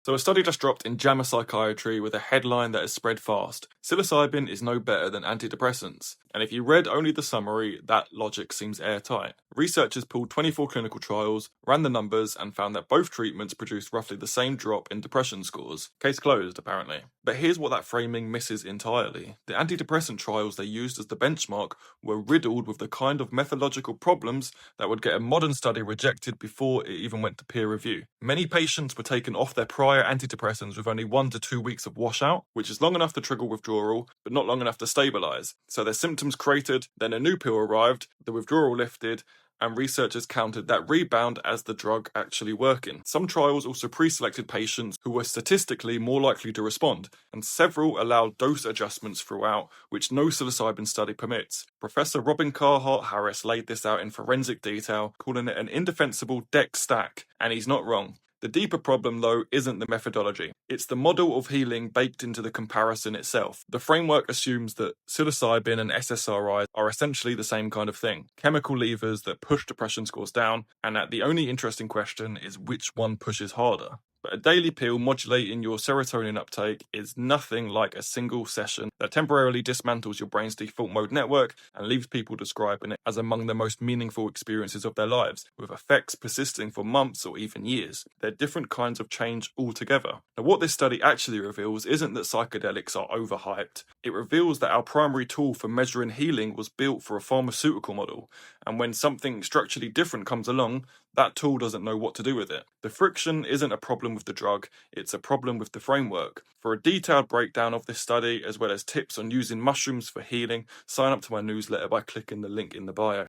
So a study just dropped in JAMA Psychiatry with a headline that has spread fast. Psilocybin is no better than antidepressants. And if you read only the summary, that logic seems airtight. Researchers pulled 24 clinical trials, ran the numbers, and found that both treatments produced roughly the same drop in depression scores. Case closed, apparently. But here's what that framing misses entirely. The antidepressant trials they used as the benchmark were riddled with the kind of methodological problems that would get a modern study rejected before it even went to peer review. Many patients were taken off their prior antidepressants with only 1 to 2 weeks of washout, which is long enough to trigger withdrawal, but not long enough to stabilise. So their symptoms cratered, then a new pill arrived, the withdrawal lifted, and researchers counted that rebound as the drug actually working. Some trials also pre-selected patients who were statistically more likely to respond, and several allowed dose adjustments throughout, which no psilocybin study permits. Professor Robin Carhart-Harris laid this out in forensic detail, calling it an indefensible deck stack, and he's not wrong. The deeper problem, though, isn't the methodology. It's the model of healing baked into the comparison itself. The framework assumes that psilocybin and SSRIs are essentially the same kind of thing, chemical levers that push depression scores down, and that the only interesting question is which one pushes harder. But a daily pill modulating your serotonin uptake is nothing like a single session that temporarily dismantles your brain's default mode network and leaves people describing it as among the most meaningful experiences of their lives, with effects persisting for months or even years. They're different kinds of change altogether. Now, what this study actually reveals isn't that psychedelics are overhyped. It reveals that our primary tool for measuring healing was built for a pharmaceutical model, and when something structurally different comes along, that tool doesn't know what to do with it. The friction isn't a problem with the drug, it's a problem with the framework. For a detailed breakdown of this study, as well as tips on using mushrooms for healing, sign up to my newsletter by clicking the link in the bio.